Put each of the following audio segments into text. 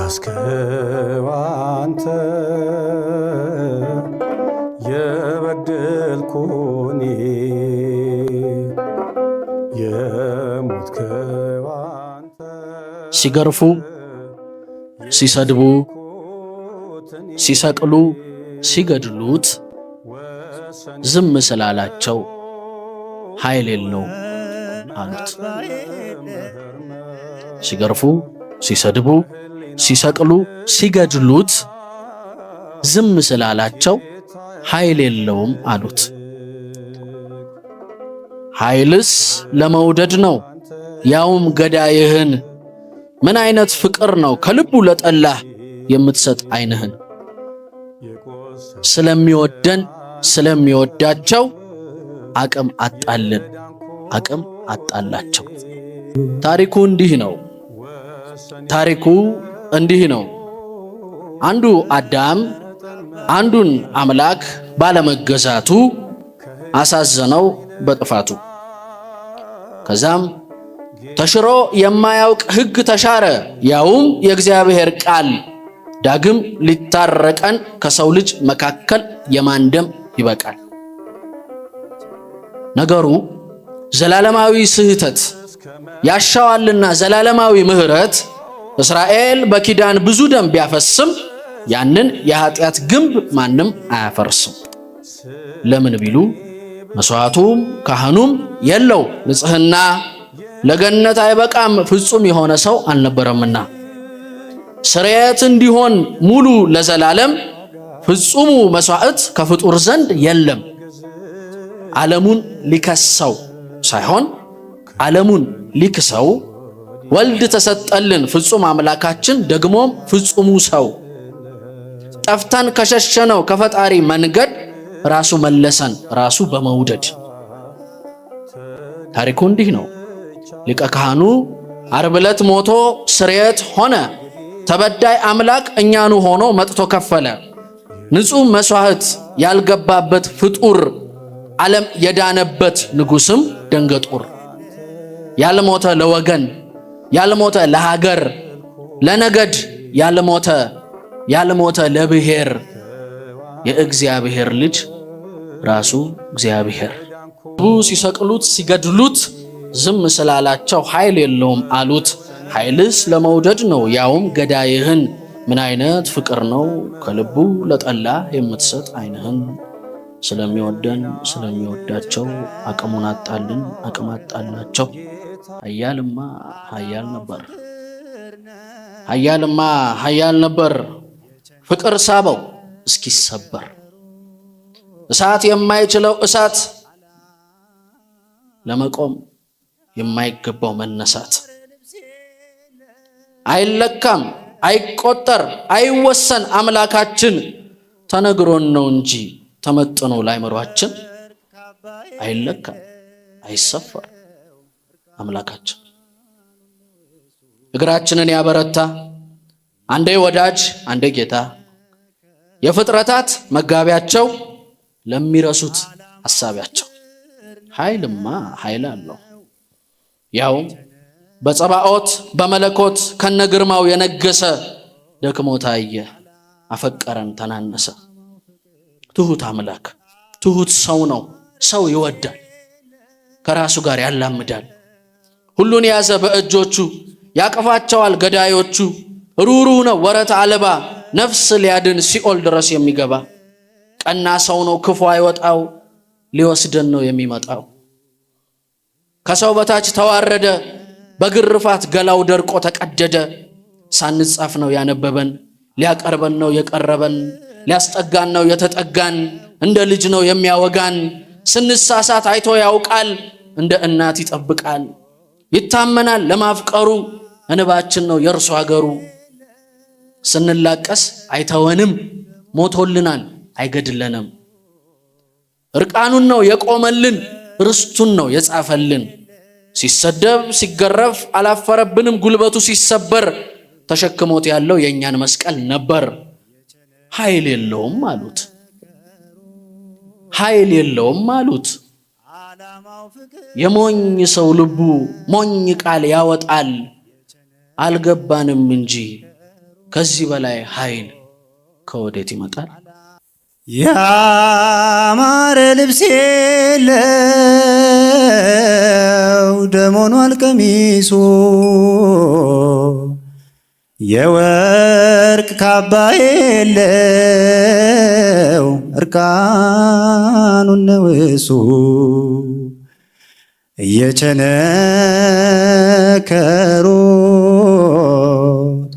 የያዝከው አንተ የበደልኩኝ የሞትከው አንተ ሲገርፉ ሲሰድቡ ሲሰቅሉ ሲገድሉት ዝም ስላላቸው ኃይል የለውም አሉት። ሲገርፉ ሲሰድቡ ሲሰቅሉ ሲገድሉት ዝም ስላላቸው ኃይል የለውም አሉት። ኃይልስ ለመውደድ ነው ያውም ገዳይህን። ምን አይነት ፍቅር ነው ከልቡ ለጠላህ የምትሰጥ ዓይንህን። ስለሚወደን ስለሚወዳቸው አቅም አጣልን አቅም አጣላቸው። ታሪኩ እንዲህ ነው። አንዱ አዳም አንዱን አምላክ ባለመገዛቱ አሳዘነው በጥፋቱ። ከዛም ተሽሮ የማያውቅ ሕግ ተሻረ ያውም የእግዚአብሔር ቃል። ዳግም ሊታረቀን ከሰው ልጅ መካከል የማን ደም ይበቃል? ነገሩ ዘላለማዊ ስህተት ያሻዋልና ዘላለማዊ ምህረት እስራኤል በኪዳን ብዙ ደም ቢያፈስም ያንን የኃጢአት ግንብ ማንም አያፈርስም። ለምን ቢሉ መስዋዕቱም ካህኑም የለው ንጽሕና፣ ለገነት አይበቃም ፍጹም የሆነ ሰው አልነበረምና። ስርየት እንዲሆን ሙሉ ለዘላለም ፍጹሙ መስዋዕት ከፍጡር ዘንድ የለም። ዓለሙን ሊከሰው ሳይሆን ዓለሙን ሊክሰው ወልድ ተሰጠልን ፍጹም አምላካችን ደግሞም ፍጹሙ ሰው። ጠፍተን ከሸሸነው ከፈጣሪ መንገድ ራሱ መለሰን ራሱ በመውደድ። ታሪኩ እንዲህ ነው። ሊቀ ካህኑ ዓርብ ዕለት ሞቶ ስርየት ሆነ። ተበዳይ አምላክ እኛኑ ሆኖ መጥቶ ከፈለ። ንጹሕ መስዋዕት ያልገባበት ፍጡር ዓለም የዳነበት ንጉስም ደንገጡር። ያልሞተ ለወገን ያልሞተ ለሀገር ለነገድ ያልሞተ ለብሔር የእግዚአብሔር ልጅ ራሱ እግዚአብሔር። ሲሰቅሉት ሲገድሉት ዝም ስላላቸው ኃይል የለውም አሉት። ኃይልስ ለመውደድ ነው ያውም ገዳይህን። ምን አይነት ፍቅር ነው ከልቡ ለጠላ የምትሰጥ ዓይንህን። ስለሚወደን ስለሚወዳቸው አቅሙን አጣልን አቅም አጣላቸው። ኃያል ነበር ፍቅር ሳበው እስኪሰበር። እሳት የማይችለው እሳት ለመቆም የማይገባው መነሳት። አይለካም አይቆጠር አይወሰን አምላካችን። ተነግሮን ነው እንጂ ተመጥኖ ላይመሯችን። አይለካም አይሰፈር አምላካችን። እግራችንን ያበረታ አንዴ ወዳጅ አንዴ ጌታ። የፍጥረታት መጋቢያቸው ለሚረሱት አሳቢያቸው። ኃይልማ ኃይል አለው ያው በጸባኦት በመለኮት ከነግርማው የነገሰ። ደክሞ ታየ አፈቀረን ተናነሰ። ትሁት አምላክ ትሁት ሰው ነው ሰው ይወዳል ከራሱ ጋር ያላምዳል። ሁሉን ያዘ በእጆቹ ያቀፋቸዋል ገዳዮቹ። ሩሩህ ነው ወረት አልባ ነፍስ ሊያድን ሲኦል ድረስ የሚገባ። ቀና ሰው ነው ክፉ አይወጣው ሊወስደን ነው የሚመጣው። ከሰው በታች ተዋረደ በግርፋት ገላው ደርቆ ተቀደደ። ሳንጻፍ ነው ያነበበን ሊያቀርበን ነው የቀረበን ሊያስጠጋን ነው የተጠጋን። እንደ ልጅ ነው የሚያወጋን ስንሳሳት አይቶ ያውቃል እንደ እናት ይጠብቃል። ይታመናል ለማፍቀሩ እንባችን ነው የእርሱ ሀገሩ። ስንላቀስ አይተወንም ሞቶልናል አይገድለንም። እርቃኑን ነው የቆመልን ርስቱን ነው የጻፈልን። ሲሰደብ ሲገረፍ አላፈረብንም ጉልበቱ ሲሰበር። ተሸክሞት ያለው የእኛን መስቀል ነበር። ኃይል የለውም አሉት። የሞኝ ሰው ልቡ ሞኝ ቃል ያወጣል። አልገባንም እንጂ ከዚህ በላይ ኃይል ከወዴት ይመጣል? ያማረ ልብስ የለው ደም ሆኗል ቀሚሱ፣ የወርቅ ካባ የለው እርቃኑን ነው እሱ። እየቸነከሩት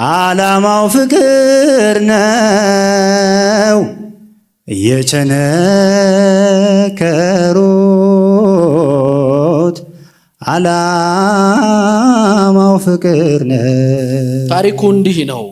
ዓላማው ፍቅር ነው። እየቸነከሩት ዓላማው ፍቅር ነው። ታሪኩ እንዲህ ነው።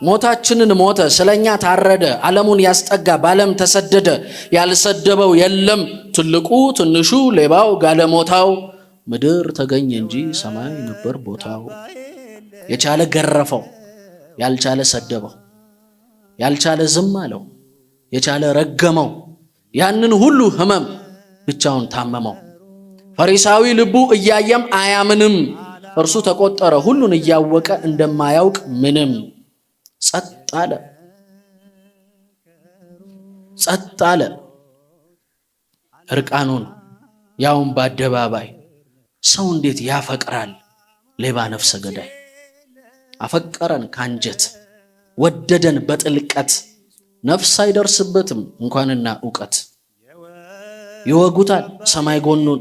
ሞታችንን ሞተ፣ ስለኛ ታረደ፣ ዓለሙን ያስጠጋ በዓለም ተሰደደ። ያልሰደበው የለም ትልቁ ትንሹ፣ ሌባው ጋለሞታው፣ ምድር ተገኘ እንጂ ሰማይ ነበር ቦታው። የቻለ ገረፈው፣ ያልቻለ ሰደበው፣ ያልቻለ ዝም አለው፣ የቻለ ረገመው። ያንን ሁሉ ሕመም ብቻውን ታመመው። ፈሪሳዊ ልቡ እያየም አያምንም፣ እርሱ ተቆጠረ ሁሉን እያወቀ እንደማያውቅ ምንም። ጸጥ አለ፣ ጸጥ አለ እርቃኑን ያውን በአደባባይ። ሰው እንዴት ያፈቅራል ሌባ ነፍሰ ገዳይ። አፈቀረን ካንጀት፣ ወደደን በጥልቀት፣ ነፍስ አይደርስበትም እንኳንና ዕውቀት። ይወጉታል ሰማይ ጎኑን፣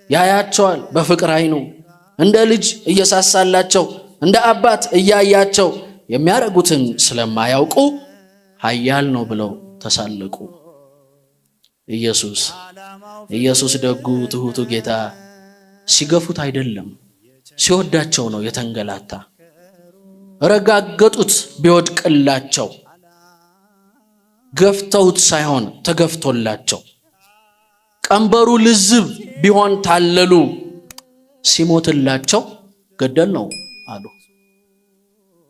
ያያቸዋል በፍቅር አይኑ። እንደ ልጅ እየሳሳላቸው፣ እንደ አባት እያያቸው፣ የሚያረጉትን ስለማያውቁ ኃያል ነው ብለው ተሳለቁ። ኢየሱስ ደጉ ትሁቱ ጌታ ሲገፉት አይደለም ሲወዳቸው ነው የተንገላታ። ረጋገጡት ቢወድቅላቸው፣ ገፍተውት ሳይሆን ተገፍቶላቸው። ቀንበሩ ልዝብ ቢሆን ታለሉ፣ ሲሞትላቸው ገደል ነው አሉ።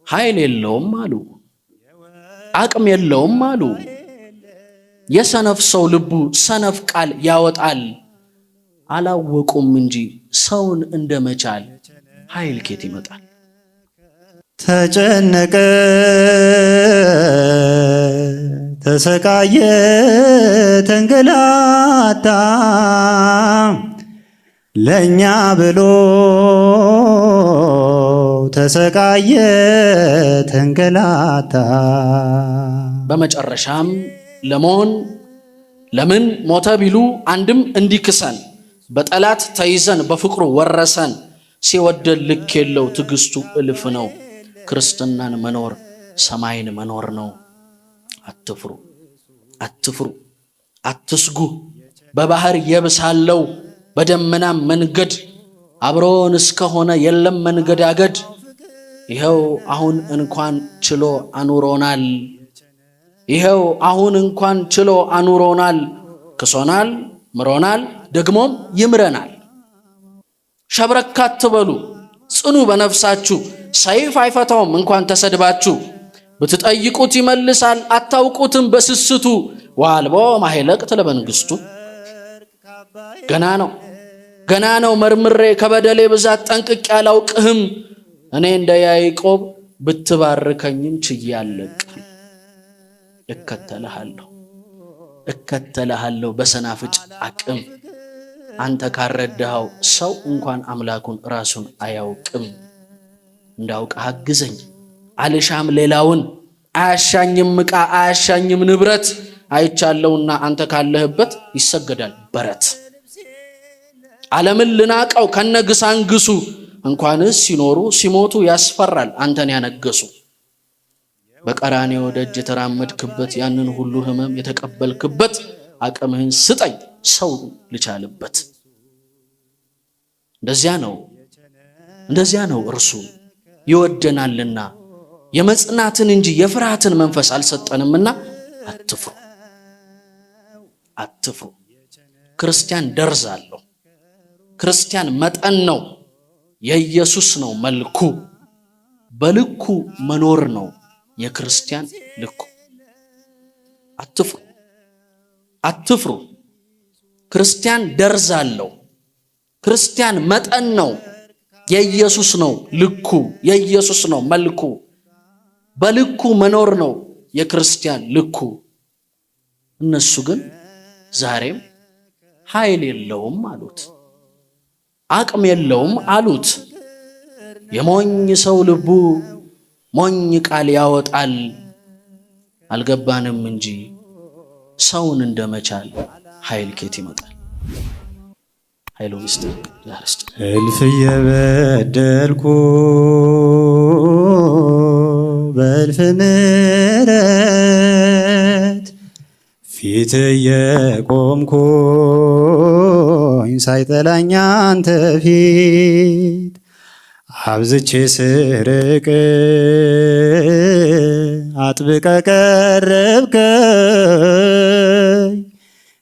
ኃይል የለውም አሉ፣ አቅም የለውም አሉ። የሰነፍ ሰው ልቡ ሰነፍ ቃል ያወጣል። አላወቁም እንጂ ሰውን እንደመቻል ኃይል ኬት ይመጣል? ተጨነቀ፣ ተሰቃየ፣ ተንገላታ ለኛ ብሎ ተሰቃየ፣ ተንገላታ። በመጨረሻም ለሞን ለምን ሞተ ቢሉ አንድም እንዲክሰን፣ በጠላት ተይዘን በፍቅሩ ወረሰን። ሲወደድ ልክ የለው ትዕግስቱ እልፍ ነው። ክርስትናን መኖር ሰማይን መኖር ነው። አትፍሩ፣ አትፍሩ፣ አትስጉ። በባህር የብሳለው በደመናም መንገድ፣ አብሮን እስከሆነ የለም መንገዳገድ። ይኸው አሁን እንኳን ችሎ አኑሮናል። ይኸው አሁን እንኳን ችሎ አኑሮናል። ክሶናል፣ ምሮናል፣ ደግሞም ይምረናል። ሸብረክ አትበሉ፣ ጽኑ በነፍሳችሁ። ሰይፍ አይፈታውም እንኳን ተሰድባችሁ። ብትጠይቁት ይመልሳል፣ አታውቁትም በስስቱ። ዋልቦ ማይለቅት ለመንግስቱ። ገና ነው ገና ነው መርምሬ ከበደሌ ብዛት ጠንቅቄ አላውቅህም። እኔ እንደ ያዕቆብ ብትባርከኝም ችዬ አልለቅህም። እከተልሃለሁ በሰናፍጭ አቅም። አንተ ካረዳኸው ሰው እንኳን አምላኩን ራሱን አያውቅም። እንዳውቅ አግዘኝ አልሻም ሌላውን፣ አያሻኝም ዕቃ አያሻኝም ንብረት። አይቻለውና አንተ ካለህበት ይሰገዳል በረት። ዓለምን ልናቀው ከነግሳንግሱ፣ እንኳንስ ሲኖሩ ሲሞቱ ያስፈራል አንተን ያነገሱ። በቀራንዮ ደጅ የተራመድክበት ያንን ሁሉ ሕመም የተቀበልክበት፣ አቅምህን ስጠኝ ሰው ልቻልበት። እንደዚያ ነው እርሱ ይወደናልና፣ የመጽናትን እንጂ የፍርሃትን መንፈስ አልሰጠንምና። አትፍሩ። ክርስቲያን ደርዝ አለው። ክርስቲያን መጠን ነው። የኢየሱስ ነው መልኩ። በልኩ መኖር ነው የክርስቲያን ልኩ። አትፍሩ። ክርስቲያን ደርዝ አለው። ክርስቲያን መጠን ነው። የኢየሱስ ነው ልኩ፣ የኢየሱስ ነው መልኩ። በልኩ መኖር ነው የክርስቲያን ልኩ። እነሱ ግን ዛሬም ኃይል የለውም አሉት፣ አቅም የለውም አሉት። የሞኝ ሰው ልቡ ሞኝ ቃል ያወጣል፣ አልገባንም እንጂ ሰውን እንደመቻል ኃይል ኬት ይመጣል? ኃይሉ ይስጥ ያርስጥ እልፍ የበደልኩ በእልፍ ምሕረት ፊት የቆምኩኝ ሳይጠላኝ አንተ ፊት አብዝቼ ስርቅ አጥብቀ ቀረብከኝ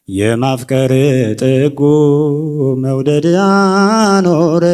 የማፍቀር ጥጉ መውደድ አኖረኝ።